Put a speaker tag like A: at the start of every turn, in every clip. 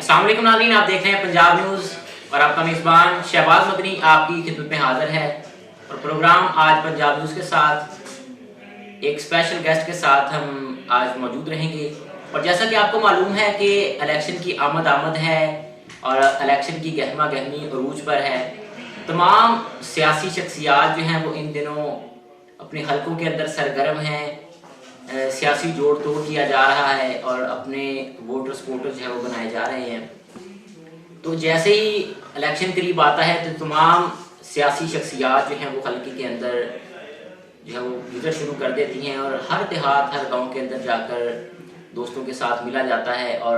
A: अस्सलाम वालेकुम नाज़रीन, आप देख रहे हैं पंजाब न्यूज़ और आपका मेज़बान शहबाज मदनी आपकी खिदमत में हाजिर है। और प्रोग्राम आज पंजाब न्यूज़ के साथ एक स्पेशल गेस्ट के साथ हम आज मौजूद रहेंगे। और जैसा कि आपको मालूम है कि इलेक्शन की आमद है और इलेक्शन की गहमा गहमी अरूज पर है। तमाम सियासी शख्सियात जो हैं वो इन दिनों अपने हलकों के अंदर सरगर्म हैं, सियासी जोड़ तोड़ किया जा रहा है और अपने वोटर सपोर्टर जो है वो बनाए जा रहे हैं। तो जैसे ही इलेक्शन करीब आता है तो तमाम सियासी शख्सियात जो हैं वो हल्के के अंदर जो है वो विजिट शुरू कर देती हैं और हर देहात हर गांव के अंदर जाकर दोस्तों के साथ मिला जाता है और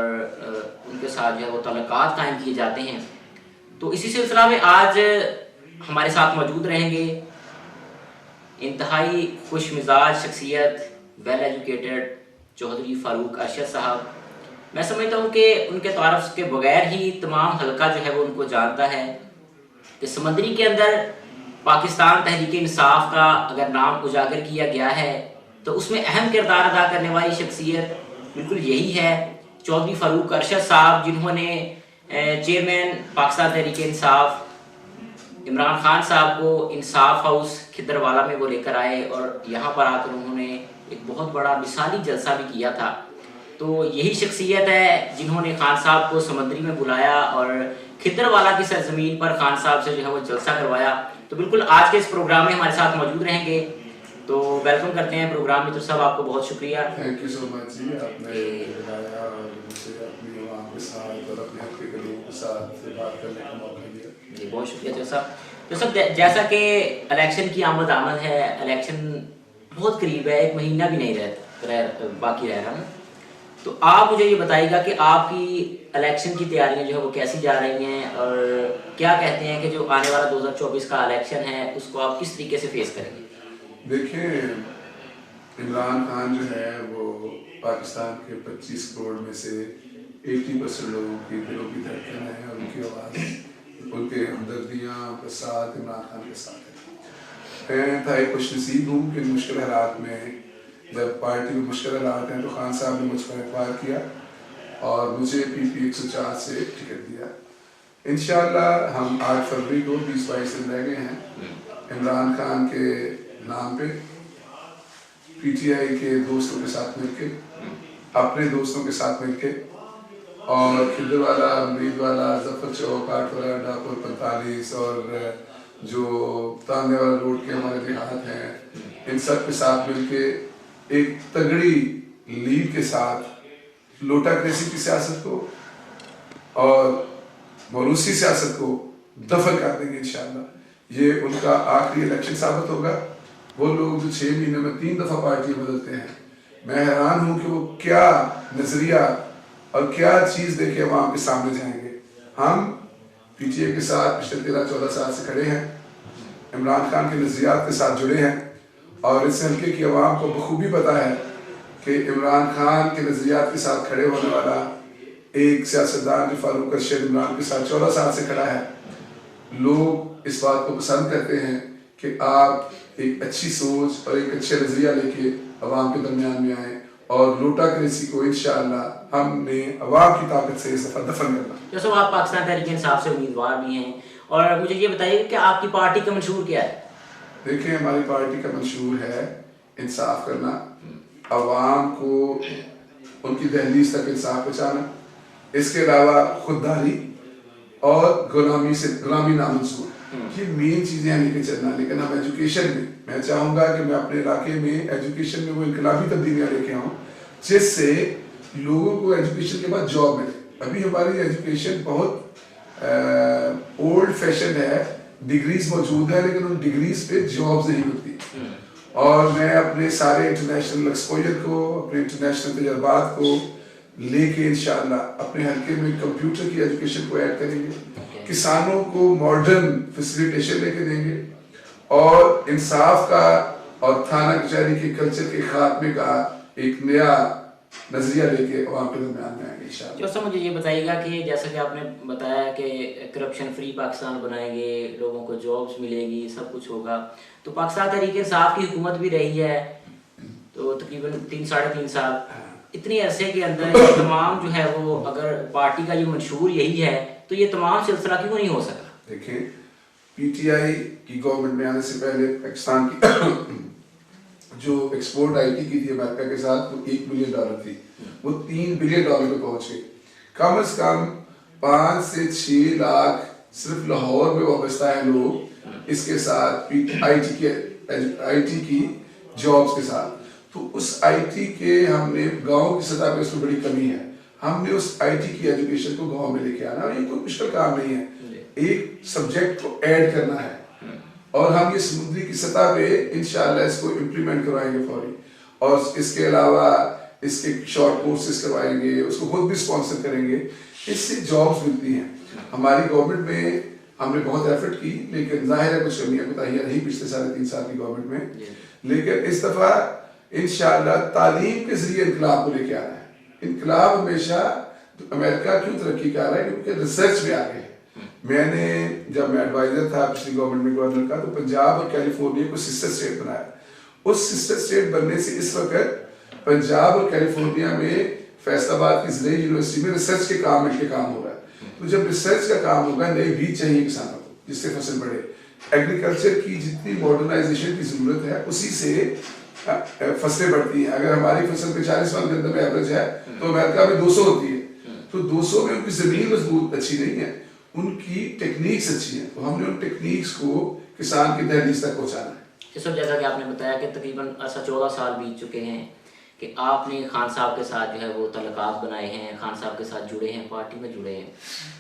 A: उनके साथ जो है वो तल्लुकात कायम किए जाते हैं। तो इसी सिलसिला में आज हमारे साथ मौजूद रहेंगे इंतहाई खुश मिजाज शख्सियत, वेल एजुकेटेड चौधरी फारूक अरशद साहब। मैं समझता हूँ कि उनके तारफ़ के बगैर ही तमाम हल्का जो है वो उनको जानता है कि समंदरी के अंदर पाकिस्तान तहरीक इंसाफ का अगर नाम उजागर किया गया है तो उसमें अहम किरदार अदा करने वाली शख्सियत बिल्कुल यही है चौधरी फारूक अरशद साहब, जिन्होंने चेयरमैन पाकिस्तान तहरीक इंसाफ इमरान खान साहब को इंसाफ हाउस खिदरवाला में वो लेकर आए और यहाँ पर आकर उन्होंने एक बहुत बड़ा मिसाली जलसा भी किया था। तो यही शख्सियत है जिन्होंने खान साहब को समंदरी में बुलाया और खिदरवाला की सरजमीन पर खान साहब से जो है वो जलसा करवाया। तो बिल्कुल आज के इस प्रोग्राम में हमारे साथ मौजूद रहेंगे। तो वेलकम करते हैं प्रोग्राम में। तो साहब आपको बहुत शुक्रिया।
B: थैंक यू सो मच जी, आपने बुलाया और मुझे अपनी आवाम के साथ और अपने हल्के के लोगों के साथ बात करने का मौका दिया।
A: जी बहुत शुक्रिया तो साहब। तो सब जैसा कि इलेक्शन की आमद है, इलेक्शन बहुत करीब है, एक महीना भी नहीं बाकी रह रहा है। तो आप मुझे ये बताइएगा कि आपकी इलेक्शन की तैयारियां जो है वो कैसी जा रही हैं और क्या कहते हैं कि जो आने वाला 2024 का इलेक्शन है उसको आप किस तरीके से फेस करेंगे?
B: देखिए, इमरान खान जो है वो पाकिस्तान के 25 करोड़ में से 80% लोगों की दिलों की धड़कन है और उनकी आवाज़, उनके हमदर्दियाँ उनके साथ इमरान खान के साथ है। मैं था एक खुशनसीब हूँ कि मुश्किल हालात में जब पार्टी में मुश्किल हालात हैं तो खान साहब ने मुझ पर एतबार किया और मुझे PP 104 से टिकट दिया। इंशाअल्लाह हम 8 फरवरी को 20-22 दिन रह गए हैं इमरान खान के नाम पे PTI के दोस्तों के साथ मिलके, अपने दोस्तों के साथ मिलके और खिदरवाला, अमरीदवाला, जफर चौक, आठवाला, डापुर 45 और जो तांदेवाला रोड के हमारे देहात हैं, इन सब के साथ मिलके एक तगड़ी लीड के साथ लोटाक्रेसी की सियासत को और मौरूसी सियासत को दफन कर देंगे इंशाअल्लाह। ये उनका आखिरी इलेक्शन साबित होगा। वो लोग जो 6 महीने में 3 दफ़ा पार्टी बदलते हैं, मैं हैरान हूँ कि वो क्या नजरिया और क्या चीज़ देके अवाम के सामने जाएंगे। हम PTI के साथ पिछले 13-14 साल से खड़े हैं, इमरान खान के नजरियात के साथ जुड़े हैं और इस हल्के की अवाम को बखूबी पता है कि इमरान खान के नजरियात के साथ खड़े होने वाला एक सियासतदान जो फारूक अरशद इमरान के साथ 14 साल से खड़ा है। लोग इस बात को पसंद करते हैं कि आप एक अच्छी सोच और एक अच्छे नजरिया लेके अवाम के दरमियान में आए और लोटाक्रेसी को इंशाअल्लाह हमने अवाम की ताकत से इस दफा दफन करना।
A: जैसे आप पाकिस्तान तहरीक इंसाफ से उम्मीदवार भी हैं और मुझे ये बताइए कि आपकी पार्टी का मंशूर क्या है?
B: देखिए, हमारी पार्टी का मंशूर है इंसाफ करना, अवाम को उनकी दहलीज तक इंसाफ पहुँचाना, इसके अलावा खुददारी और गुलामी नामंजूर, ये मेन चीज़ें लेके चलना। लेकिन हम एजुकेशन में, मैं चाहूँगा कि मैं अपने इलाके में एजुकेशन में वो इनकलाबी तब्दीलियाँ लेके आऊँ जिससे लोगों को एजुकेशन के बाद जॉब मिले। अभी हमारी एजुकेशन बहुत ओल्ड फैशन है, डिग्रीज मौजूद है लेकिन उन डिग्रीज पे जॉब्स नहीं मिलती। और मैं अपने सारे इंटरनेशनल एक्सपोजर को, अपने इंटरनेशनल तजर्बात को लेके इंशाअल्लाह अपने हल्के में कंप्यूटर की एजुकेशन को ऐड करेंगे, किसानों को मॉडर्न फैसिलिटेशन लेके देंगे और इंसाफ का और थाना कचहरी के कल्चर के खात्मे का एक नया नजरिया लेके अवाम के दरमियान में आएंगे इंशाअल्लाह।
A: जो मुझे ये बताइएगा कि जैसा कि आपने बताया कि करप्शन फ्री पाकिस्तान बनाएंगे, लोगों को जॉब्स मिलेगी, सब कुछ होगा। तो पाकिस्तान तहरीक इंसाफ की हुकूमत भी रही है तो तकरीबन 3-3.5 साल। इतने अरसे के अंदर ये तमाम जो है वो, अगर पार्टी का ये मंशूर यही है तो ये तमाम सिलसिला क्यों नहीं हो सका?
B: देखिए, पीटीआई की गवर्नमेंट में आने से पहले पाकिस्तान की जो एक्सपोर्ट आईटी की थी अमेरिका के साथ, वो $1 बिलियन थी, वो $3 बिलियन पे पहुंच गई। कम से कम 5 से 6 लाख सिर्फ लाहौर में वाबस्ता है लोग इसके साथ, आईटी की जॉब्स के साथ। तो उस आईटी के हमने गांव की सतह पे उसमें बड़ी कमी है, हमने उस आईटी की एजुकेशन को गांव में लेके आना, और ये कोई मुश्किल काम नहीं है, एक सब्जेक्ट को ऐड करना है, और हम ये समुद्री की सतह पे इंशाल्लाह इसको इम्प्लीमेंट करवाएंगे फौरी। और इसके अलावा इसके शॉर्ट कोर्सेज करवाएंगे, उसको खुद भी स्पॉन्सर करेंगे, इससे जॉब्स मिलती हैं। हमारी गवर्नमेंट में हमने बहुत एफर्ट की, लेकिन जाहिर है कुछ कमियां कोताहियां रही पिछले 3.5 साल की गवर्नमेंट में, लेकिन इस दफा इंशाल्लाह तालीम के जरिए इनकलाब को लेके आना है। इनकलाब हमेशा, अमेरिका क्यों तरक्की कर रहा है, क्योंकि रिसर्च में आगे है। मैंने जब मैं एडवाइजर था पिछली गवर्नमेंट में गवर्नर का, तो पंजाब और कैलिफोर्निया को सिस्टर स्टेट बनाया। उस सिस्टर स्टेट बनने से इस वक्त पंजाब और कैलिफोर्निया में फैसलाबाद की ज़िले यूनिवर्सिटी में रिसर्च के काम मिलकर काम हो रहा है। तो जब रिसर्च का काम होगा, नए बीज चाहिए किसानों को जिससे फसल बढ़े, एग्रीकल्चर की जितनी मॉडर्नाइजेशन की जरूरत है उसी से फसलें बढ़ती हैं। अगर हमारी फसल 40 मन के अंदर में एवरेज है, तो अमेरिका में 200 होती है। तो 200 में उनकी जमीन मजबूत अच्छी नहीं है, उनकी टेक्निक्स अच्छी हैं, तो हमने उन टेक्निक्स को किसान की दहलीज तक पहुंचाना है।
A: इस सब जैसा कि आपने बताया कि तकरीबन 14 साल बीत चुके हैं कि आपने खान साहब के साथ जो है वो तल्लुकात बनाए हैं, खान साहब के साथ जुड़े हैं, पार्टी में जुड़े हैं,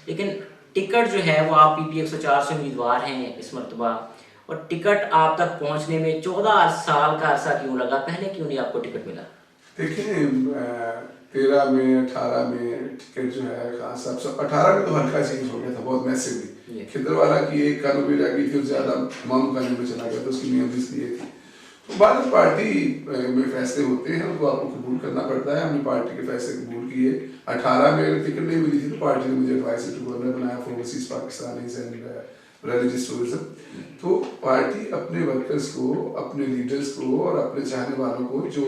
A: लेकिन टिकट जो है वो आप पीपी 104 से उम्मीदवार हैं इस मरतबा, और टिकट आप तक पहुंचने में 14 साल का अरसा क्यों लगा? पहले क्यों नहीं आपको टिकट मिला?
B: देखिए, 13 में 18 में टिकट जो है खान साहब सब, 18 में तो हल्का चेंज हो गया था बहुत मैसिवली। खिदरवाला की एक कानूनी रह गई थी, ज्यादा मामू कानून में चला गया था, उसकी मेमोरीज लिए थी। तो बाद में पार्टी में फैसले होते हैं, उनको आपको कबूल करना पड़ता है। हमने पार्टी के फैसले कबूल किए। 18 में अगर टिकट नहीं मिली थी तो पार्टी ने मुझे एडवाइजर टू गवर्नर बनाया for overseas Pakistanis and religious tourism. तो पार्टी अपने वर्कर्स को, अपने लीडर्स को और अपने चाहने वालों को जो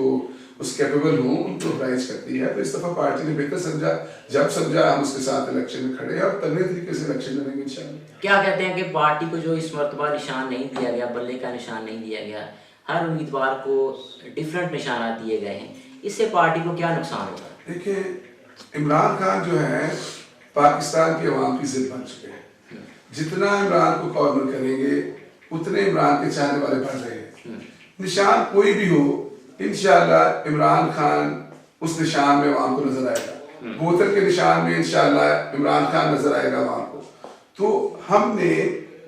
B: उस कैपेबल हों उनको अप्राइज करती है। तो इस दफा पार्टी ने बेहतर समझा, जब समझा हम उसके साथ इलेक्शन में खड़े हैं और तगड़े तरीके से इलेक्शन लड़ेंगे इंशाल्लाह।
A: क्या कहते हैं कि पार्टी को जो इस मरतबा निशान नहीं दिया गया, बल्ले का निशान नहीं दिया गया, हर उम्मीदवार को डिफरेंट निशानात दिए गए हैं, इससे पार्टी को क्या नुकसान होगा?
B: देखिए, इमरान खान जो है पाकिस्तान की अवाम की जिद बन चुके हैं। जितना इमरान को कॉर्नर करेंगे उतने इमरान के चाहने वाले बढ़ रहे हैं। निशान कोई भी हो, इंशाल्लाह इमरान खान उस निशान में अवाम को नजर आएगा। बोतल के निशान में इंशाल्लाह इमरान खान नजर आएगा अवाम को। तो हमने,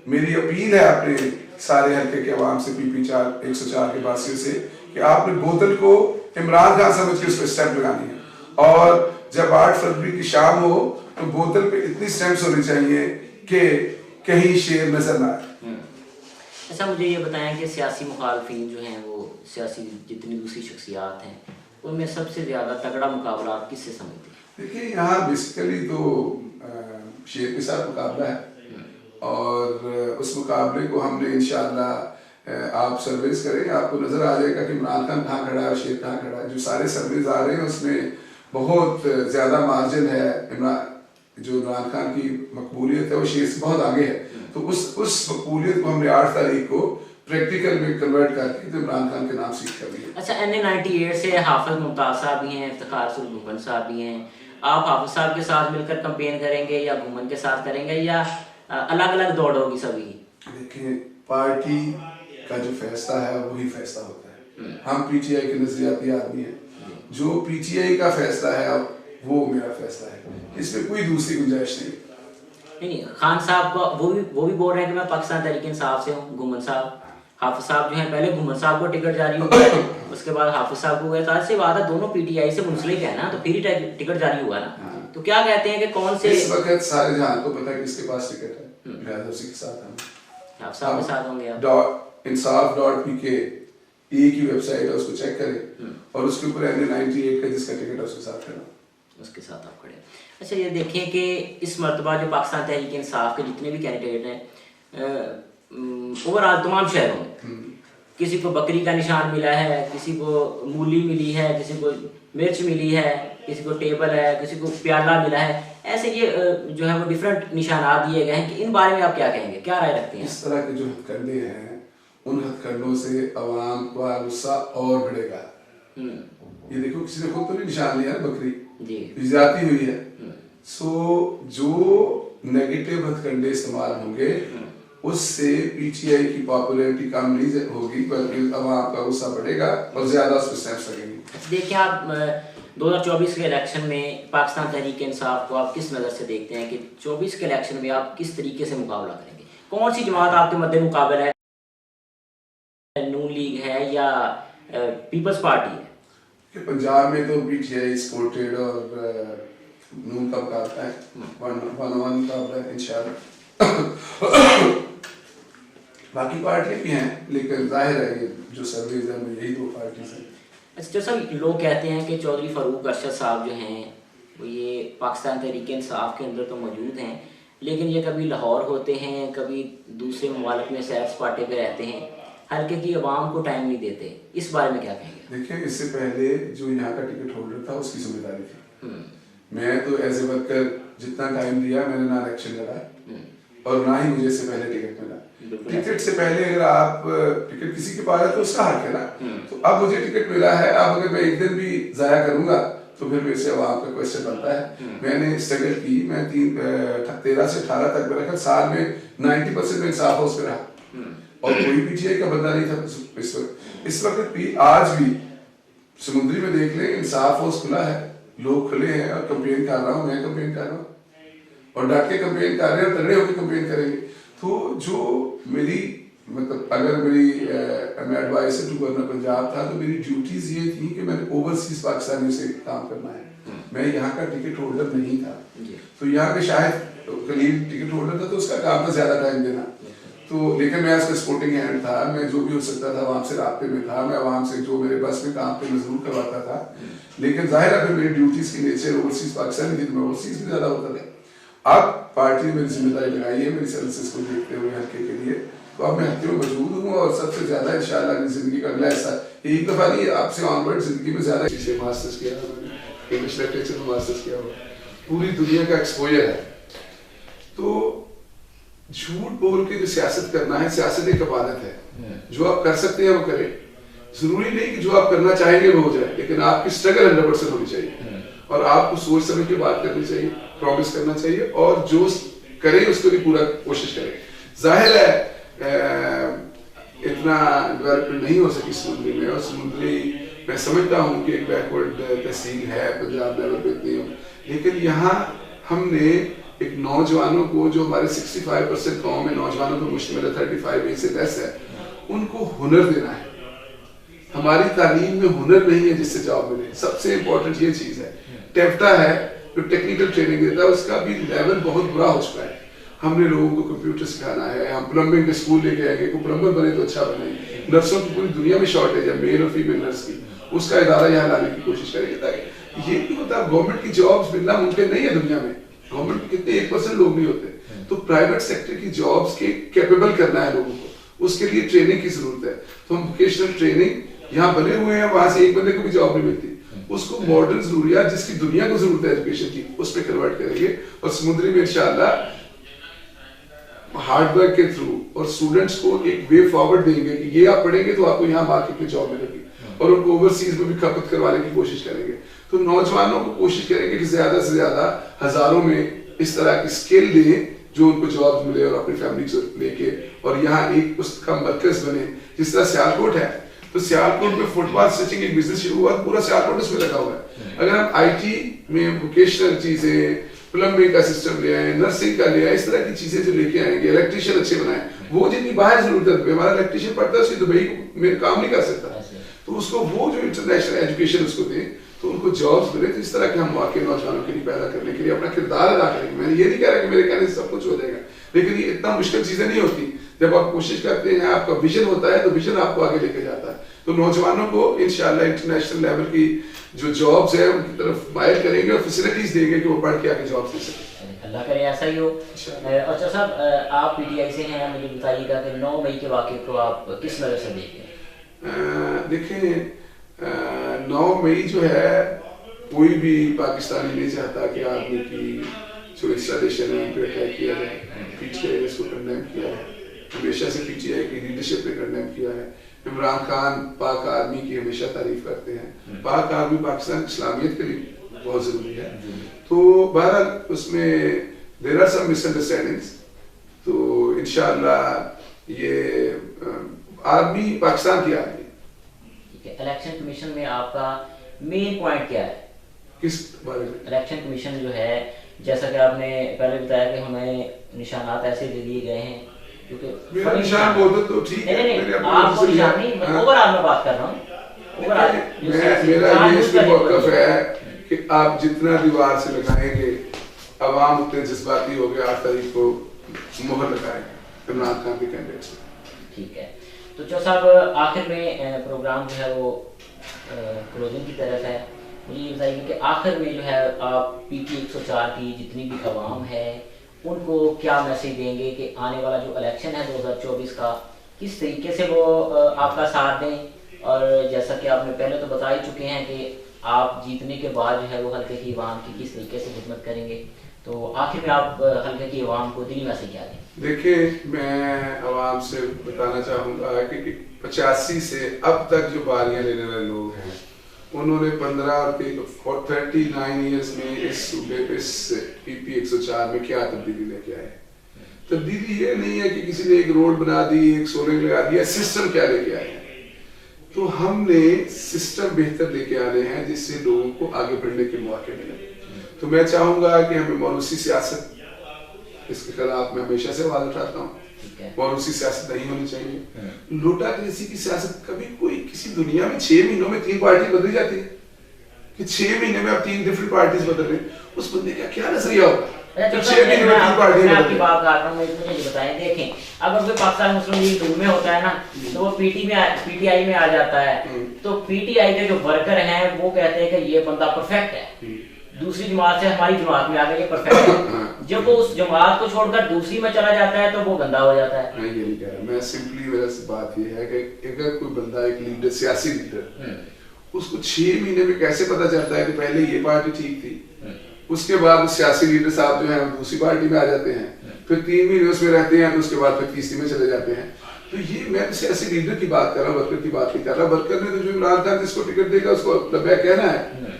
B: मेरी अपील है अपने सारे हल्के के अवाम से, पीपी 104 के वासियों से, कि आपने बोतल को इमरान खान समझ के उस पर स्टैंप लगानी है। और जब 8 फरवरी की शाम हो तो बोतल पे इतनी स्टैंप्स होनी चाहिए कि कहीं शेर नजर ना आए।
A: अच्छा, मुझे ये बताएं कि सियासी मुखालफिन जो हैं, वो सियासी जितनी दूसरी शख्सियात हैं, उनमें सबसे ज़्यादा तगड़ा मुकाबला आप किससे समझते हैं?
B: देखिए, यहाँ बेसिकली तो शेर के साथ मुकाबला है, और उस मुकाबले को हमने इंशाल्लाह, आप सर्वेस करें आपको नजर आ जाएगा कि इमरान खान कहाँ खड़ा है और शेर कहाँ खड़ा है। जो सारे सर्वेज आ रहे हैं उसमें बहुत ज्यादा मार्जिन है, जो इमरान खान की मकबूलियत है वो शेर से बहुत आगे है। तो उस मकबूलियत को हमने 8 तारीख को प्रैक्टिकल में कन्वर्ट करके तो इमरान खान के नाम सीट कर दिया।
A: अच्छा, NA98 से हाफिज मुमताज साहब भी हैं, इफ्तिखार सुल घुमन साहब भी हैं, आप हाफिज साहब के साथ मिलकर कैंपेन करेंगे या घुमन के साथ करेंगे, या अलग अलग दौड़ होगी सभी?
B: देखिए, पार्टी का जो फैसला है वही फैसला होता है। हम पीटीआई के नजरियाती आदमी हैं, जो पीटीआई का फैसला है वो मेरा फैसला है, इसमें कोई दूसरी गुंजाइश
A: नहीं। खान साहब को वो भी बोल रहे हैं कि मैं पाकिस्तान तहरीक इंसाफ से हूँ। घुमन साहब, हाफिज साहब जो हैं, पहले घुमन साहब को टिकट जारी हुआ है, उसके बाद हाफिज साहब को गया, तो से बात है दोनों पीटीआई से मुंसलिक है ना, तो फिर ही टिकट जारी हुआ ना। तो क्या कहते हैं कि कौन से
B: इस वक्त सारे जहां को पता है किसके पास टिकट है, लिहाजा उसी के साथ हम
A: हाफिज साहब के साथ होंगे आप।
B: insaf.pk एक ही वेबसाइट है, उसको चेक करें और उसके ऊपर NA98 का जिसका टिकट है उसके साथ खड़ा, उसके
A: साथ आप खड़े। अच्छा, ये देखें कि इस मरतबा जो पाकिस्तान तहरीक इंसाफ के जितने भी कैंडिडेट हैं, ओवरऑल तमाम शहरों में किसी को बकरी का निशान मिला है, किसी को मूली मिली है, किसी को मिर्च मिली है, किसी को टेबल है, किसी को प्याला मिला है, ऐसे ये जो है वो डिफरेंट निशानात दिए गए हैं कि इन बारे में आप क्या कहेंगे, क्या राय रखते हैं?
B: इस तरह के जो हथकंडे हैं उन हथकंडों से अवाम का गुस्सा और बढ़ेगा। ये देखो किसी ने खुद तो नहीं निशान लिया बकरी जी जाती हुई है। सो जो नेगेटिव हथकंडे इस्तेमाल होंगे उससे पीटीआई की पॉपुलैरिटी कम नहीं होगी बल्कि अवाम का गुस्सा बढ़ेगा और ज्यादा उस पर स्टेप्स लगेंगे।
A: देखिए आप 2024 के इलेक्शन में पाकिस्तान तहरीक इंसाफ को आप किस नज़र से देखते हैं कि 24 के इलेक्शन में आप किस तरीके से मुकाबला करेंगे? कौन सी जमात आपके मद्दे मुकाबला है? नून लीग है या पीपल्स पार्टी है?
B: कि पंजाब में तो पीटीआई सपोर्टेड और नून का मुकाबला है, 1-1 मुकाबला है इंशाल्लाह। बाकी पार्टियां भी हैं लेकिन जाहिर है ये जो सर्वेज हैं यही दो पार्टीज हैं।
A: अच्छा सर, लोग कहते हैं कि चौधरी फारूक अरशद साहब जो हैं वो ये पाकिस्तान तहरीक इंसाफ के अंदर तो मौजूद हैं लेकिन ये कभी लाहौर होते हैं, कभी दूसरे ममालिक में सैर सपाटे पे रहते हैं, हल्के की आवाम को टाइम नहीं देते, इस बारे में क्या कहेंगे?
B: देखिए इससे पहले जो यहाँ का टिकट होल्डर था उसकी जिम्मेदारी थी। मैं तो एज ए वर्कर जितना टाइम दिया मैंने ना इलेक्शन लड़ा और ना ही मुझे इससे पहले टिकट मिला। टिकट से पहले अगर आप टिकट किसी के पास है तो उसका हक है ना। तो अब मुझे टिकट मिला है, अब अगर मैं एक दिन भी जाया करूंगा तो फिर मेरे से आवाम का क्वेश्चन बनता है। मैंने स्ट्रगल की, मैं 13 से 18 तक मेरा ख्याल साल में 90% में इंसाफ हाउस पे रहा और कोई पीटीआई का बंदा नहीं था इस वक्त भी। आज भी समुद्री में देख ले इंसाफ हाउस खुला है, लोग खुले हैं और कंपेन कर रहा हूँ, मैं कंपेन कर रहा हूँ और डट के कंपेन कर रहे हैं और तगड़े होकर कंपेन करेंगे। तो जो मेरी मतलब अगर मेरी एडवाइजर टू गवर्नर पंजाब था तो मेरी ड्यूटीज ये थी कि मैंने ओवरसीज पाकिस्तानियों से काम करना है। मैं यहाँ का टिकट होल्डर नहीं था तो यहाँ पे शायद कलील टिकट होल्डर था तो उसका काम था ज्यादा टाइम देना। तो लेकिन मैं उसका सपोर्टिंग हैंड था, मैं जो भी हो सकता था आवाम से राब्ते में था, मैं आवाम से जो मेरे बस में काम पे मैं जरूर करवाता था। लेकिन जाहिर है मेरी ड्यूटीज की नेचर ओवरसीज पाकिस्तान की, मैं ओवरसीज में ज्यादा होता था। अब पार्टी ने मेरी जिम्मेदारी लगाई है मेरी सर्विसेज को देखते हुए हल्के के लिए, तो अब मैं हल्के में मौजूद हूँ और सबसे ज्यादा इंशाल्लाह मेरी जिंदगी का अगला हिस्सा एक दफा नहीं आपसे ऑनवर्ड जिंदगी में ज्यादा चीजें मास्टर्स किया मैंने, इंग्लिश लिटरेचर में मास्टर्स किया हुआ, पूरी दुनिया का एक्सपोजर है। तो झूठ बोल के जो सियासत करना है, सियासत एक अबादत है, जो आप कर सकते हैं वो करें। जरूरी नहीं कि जो आप करना चाहेंगे वो हो जाए, लेकिन आपकी स्ट्रगल 100% होनी चाहिए और आपको सोच समझ के बात करनी चाहिए, प्रॉमिस करना चाहिए और जो करें उसको भी पूरा कोशिश करें। जाहिर है इतना डेवलपमेंट नहीं हो सकी समुद्री में, और समुद्री मैं समझता हूँ कि एक बैकवर्ड तहसील है पंजाब लेवल पे इतनी, लेकिन यहाँ हमने एक नौजवानों को जो हमारे 65% कौम में नौजवानों को मुश्तमिल है, 35 एज से लेस है, उनको हुनर देना है। हमारी तालीम में हुनर नहीं है जिससे जॉब मिले, सबसे इंपॉर्टेंट ये चीज है। टेफ्टा है जो टेक्निकल ट्रेनिंग देता है, उसका भी लेवल बहुत बुरा हो चुका है। हमने लोगों को कंप्यूटर सिखाना है, हम प्लम्बिंग के स्कूल लेके आएंगे, कोई प्लम्बर बने तो अच्छा बने। नर्सों की पूरी दुनिया में शॉर्टेज है, मेल और फीमेल नर्स की, उसका इदारा यहाँ लाने की कोशिश करेंगे ताकि ये नहीं होता गवर्नमेंट की जॉब्स मिलना मुमकिन नहीं है दुनिया में। गवर्नमेंट में कितने 1% लोग नहीं होते, तो प्राइवेट सेक्टर की जॉब्स के कैपेबल करना है लोगों को, उसके लिए ट्रेनिंग की जरूरत है। तो हम वोकेशनल ट्रेनिंग यहाँ बने हुए हैं, वहां से एक बंदे को भी जॉब नहीं मिलती, उसको मॉडर्न जरूरियात जिसकी दुनिया को जरूरत है एजुकेशन की, उस पर कन्वर्ट करेंगे और समुद्री में इंशाल्लाह हार्डवर्क के थ्रू और स्टूडेंट्स को एक वे फॉरवर्ड देंगे कि ये आप पढ़ेंगे तो आपको यहाँ मार्केट में जॉब मिलेगी, और उनको ओवरसीज में भी खपत करवाने की कोशिश करेंगे। तो नौजवानों को कोशिश करेंगे कि ज्यादा से ज्यादा हजारों में इस तरह की स्किल दें जो उनको जॉब मिले और अपनी फैमिली को लेके, और यहाँ एक उसका मरकज बने। जिस तरह सियालकोट है, तो सियालकोट में फुटबॉल स्टिचिंग एक बिजनेस शुरू हुआ, पूरा सियालकोट उसमें लगा हुआ है। अगर हम आईटी में वोकेशनल चीजें, प्लम्बिंग का सिस्टम ले आए, नर्सिंग का ले आए, इस तरह की चीजें जो लेके आएंगे, इलेक्ट्रिशियन अच्छे बनाए, वो जितनी बाहर जरूरत है, हमारा इलेक्ट्रिशियन पढ़ता है उसकी दुबई में काम नहीं कर सकता, तो उसको वो जो इंटरनेशनल एजुकेशन उसको दे तो उनको जॉब्स मिले। तो इस तरह के हम वाकई नौजवानों के लिए पैदा करने के लिए अपना किरदार अदा करेंगे। मैंने ये नहीं कह रहा कि मेरे कहने से सब कुछ हो जाएगा, लेकिन ये इतना मुश्किल चीजें नहीं होती। जब आप कोशिश करते हैं, आपका विजन होता है, तो विजन आपको आगे लेके जाता है। तो नौजवानों को इंशाल्लाह इंटरनेशनल लेवल की जो जॉब्स है उनकी तरफ माइल करेंगे और फैसिलिटीज देंगे कि वो पढ़ के आगे जॉब्स ले सकें।
A: अल्लाह करे ऐसा ही हो। अच्छा साहब, आप पीटीआई से हैं, मुझे बताइएगा कि 9 मई के वाक़े को आप किस नज़र से देखते हैं?
B: देखिए 9 मई जो है कोई भी पाकिस्तानी नहीं चाहता कि आर्मी की जो इंस्टॉलेशन है उन पर अटैक किया जाए। पीटीआई ने इसको कंडेम किया है, हमेशा से पीटीआई की लीडरशिप ने कंडेम किया है। इमरान खान पाक आर्मी की हमेशा तारीफ करते हैं। पाक आर्मी पाकिस्तान की इस्लामियत के लिए बहुत जरूरी है। तो बहरहाल उसमें देयर आर सम मिसअंडरस्टैंडिंग्स, तो इंशाअल्लाह ये आर्मी पाकिस्तान की आर्मी।
A: इलेक्शन कमीशन में आपका मेन पॉइंट क्या है?
B: किस बारे में?
A: इलेक्शन कमीशन जो है, जैसा कि आपने पहले बताया कि हमें निशानात ऐसे दे दिए गए हैं, क्योंकि
B: मेरा निशान बोल दो तो ठीक है।
A: नहीं, आपको निशान नहीं, मैं ओवरऑल में बात कर रहा हूँ।
B: मेरा ये इसमें मौक़िफ़ है कि आप जितना दीवार से लगाएंगे अवाम उतने जज्बाती हो गए, 8 तारीख को मोहर लगाएंगे इमरान खान के कैंडिडेट से।
A: ठीक है, तो चौ साहब आखिर में प्रोग्राम जो है वो क्लोजिंग की तरफ है। मुझे ये बताइए कि आखिर में जो है आप पीटी 104 की जितनी भी आवाम है उनको क्या मैसेज देंगे कि आने वाला जो इलेक्शन है 2024 का, किस तरीके से वो आपका साथ दें? और जैसा कि आपने पहले तो बता ही चुके हैं कि आप जीतने के बाद जो है वो हल्के की आवाम की किस तरीके से खिदमत करेंगे, तो आखिर में आप हल्के की आवाम को दिली मैसेज क्या दें?
B: देखिए, मैं आवाम से बताना चाहूँगा कि 85 से अब तक जो बारियाँ लेने वाले लोग हैं उन्होंने 15 और 39 ईयर्स में इस सूबे पे पीपी 104 में क्या तब्दीली लेके आए। तब्दीली ये नहीं है कि किसी ने एक रोड बना दी, एक सोलर लगा दिया, सिस्टम क्या लेके आए हैं। तो हमने सिस्टम बेहतर लेके आने हैं जिससे लोगों को आगे बढ़ने के मौके मिले। तो मैं चाहूंगा कि हमें मौलूसी सियासत, इसके खिलाफ मैं हमेशा से आवाज उठाता हूँ। मौलूसी सियासत नहीं होनी चाहिए। लोटा कृषि की सियासत कभी कोई किसी दुनिया में 6 महीनों में 3 पार्टी बदली जाती है कि 6 महीने में आप 3 डिफरेंट पार्टीज बदल रहे हैं, उस बंदे का क्या नजरिया होगा?
A: तो 6 महीने में 3 पार्टी मैं आपकी बात कर रहा हूं, मुझे ये बताएं। देखें, अगर कोई पाकिस्तान मुस्लिम लीग टूर में होता है ना, तो वो पीटीआई में आ जाता है, तो पीटीआई के जो वर्कर हैं वो कहते हैं कि ये बंदा परफेक्ट है, दूसरी जमात से हमारी जमात में आ गई, ये परफेक्ट है। जब वो उस जमात को छोड़कर दूसरी में चला जाता है तो वो गंदा हो जाता है।
B: मैं ये नहीं कह रहा, मैं सिंपली मेरा बात ये है कि अगर कोई बंदा एक लीडर, सियासी लीडर, उसको 6 महीने में कैसे पता चलता है कि पहले ये पार्टी ठीक थी, उसके बाद सियासी लीडर साहब जो है दूसरी पार्टी में आ जाते हैं, फिर 3 महीने उसमें रहते हैं, तो उसके बाद फिर तीसरी में चले जाते हैं। तो ये मैं सियासी लीडर की बात कर रहा हूँ, वर्कर की बात नहीं कर रहा। वर्कर ने तो जो इमरान खान जिसको टिकट देगा उसको लब्बैक कहना है।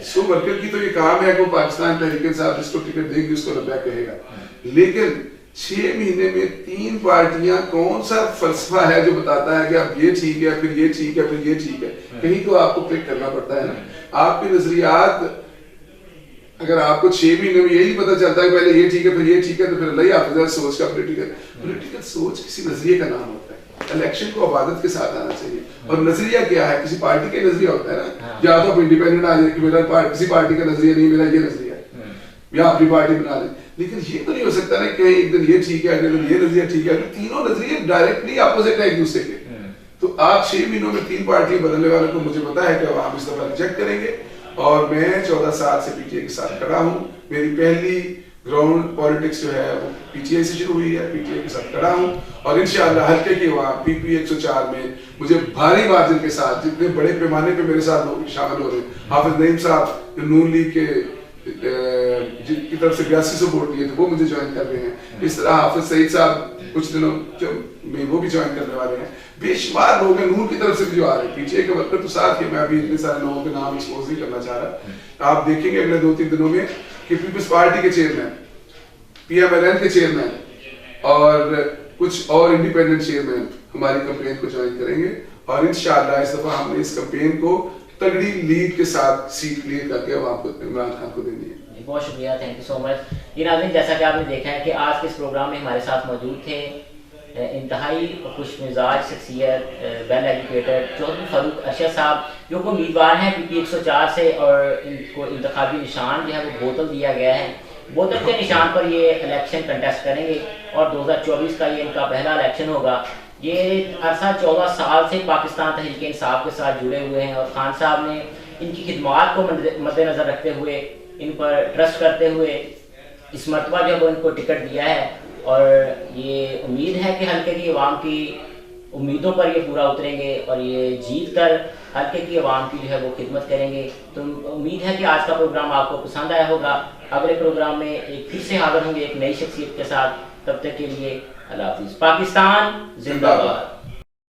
B: सो वर्कर की तो ये काम है कि वो पाकिस्तान तहरीक इंसाफ जिसको टिकट देगी उसको लब्बैक कहेगा। लेकिन 6 महीने में 3 पार्टियां, कौन सा फलसफा है जो बताता है कि अब ये ठीक है, फिर ये ठीक है, फिर ये ठीक है? कहीं तो आपको क्लिक करना पड़ता है ना। आपके नजरियात, अगर आपको 6 महीने में यही पता चलता है पहले ये ठीक है फिर ये ठीक है, तो फिर अल्लाह हाफिज़ सोच का पॉलिटिकल सोच किसी नजरिए का नाम होता है। इलेक्शन को आबादत के साथ आना चाहिए। और नजरिया क्या है? किसी पार्टी का नजरिया होता है ना, या तो आप इंडिपेंडेंट आ जाए कि मेरा किसी पार्टी का नजरिया नहीं, मेरा ये नजरिया है, या अपनी पार्टी बना ले। लेकिन ये तो नहीं हो सकता ना कि एक दिन ये ठीक है, अगले दिन ये नजरिया ठीक है। तीनों नजरिए डायरेक्टली अपोजिट है एक दूसरे के। तो आप 6 महीनों में 3 पार्टी बदलने वालों को मुझे पता है कि आप इस दफा रिजेक्ट करेंगे। और मैं 14 साल से पीटीआई के साथ खड़ा हूँ। मेरी पहली ग्राउंड पॉलिटिक्स जो है वो पीटीआई से शुरू हुई है, पीटीआई के साथ खड़ा हूँ। और इंशाअल्लाह हल्के की वहाँ पीपी 104 में मुझे भारी मार्जिन के साथ, जितने बड़े पैमाने पे मेरे साथ लोग शामिल हो रहे हैं, हाफिज नईम साहब जो नून लीग के जिनकी तरफ से 82 वोट लिए थे वो मुझे ज्वाइन कर रहे हैं। इस तरह हाफिज सईद साहब कुछ दिनों में वो भी ज्वाइन करने वाले हैं। बेशुमार लोग हैं नूर की तरफ से भी जो आ रहे हैं। पीटीआई के वर्कर तो साथ ही, मैं अभी इतने सारे लोगों के नाम एक्सपोज नहीं करना चाह रहा। आप देखेंगे अगले 2-3 दिनों में कि पीपल्स पार्टी के चेयरमैन, पीएमएलएन के चेयरमैन और कुछ और इंडिपेंडेंट चेयरमैन हमारी कैंपेन को ज्वाइन करेंगे। और इंशाअल्लाह इस दफा हमने इस कैंपेन को तगड़ी लीड के साथ सीट क्लियर करके आपको इमरान खान को देनी है।
A: बहुत शुक्रिया, थैंक यू सो मच। ये नाज़रीन, जैसा कि आपने देखा है कि आज के इस प्रोग्राम में हमारे साथ मौजूद थे इंतहाई खुश मिजाज शख्सियत, वेल एजुकेटेड चौधरी फारूक अरशद साहब, जो को उम्मीदवार हैं पीपी 104 से। और इनको इंतखाबी निशान जो है वो बोतल दिया गया है। बोतल के निशान पर ये इलेक्शन कंटेस्ट करेंगे और 2024 का ये इनका पहला इलेक्शन होगा। ये अरसा 14 साल से पाकिस्तान तहरीक इंसाफ के साथ जुड़े हुए हैं और खान साहब ने इनकी खिदमात को मद्देनजर रखते हुए, इन पर ट्रस्ट करते हुए इस मरतबा जो वो इनको टिकट दिया है। और ये उम्मीद है कि हल्के की आवाम की उम्मीदों पर ये पूरा उतरेंगे और ये जीत कर हल्के की आवाम की जो है वो खिदमत करेंगे। तो उम्मीद है कि आज का प्रोग्राम आपको पसंद आया होगा। अगले प्रोग्राम में एक फिर से हाजिर होंगे एक नई शख्सियत के साथ। तब तक के लिए अल्लाह हाफिज़। पाकिस्तान जिंदाबाद।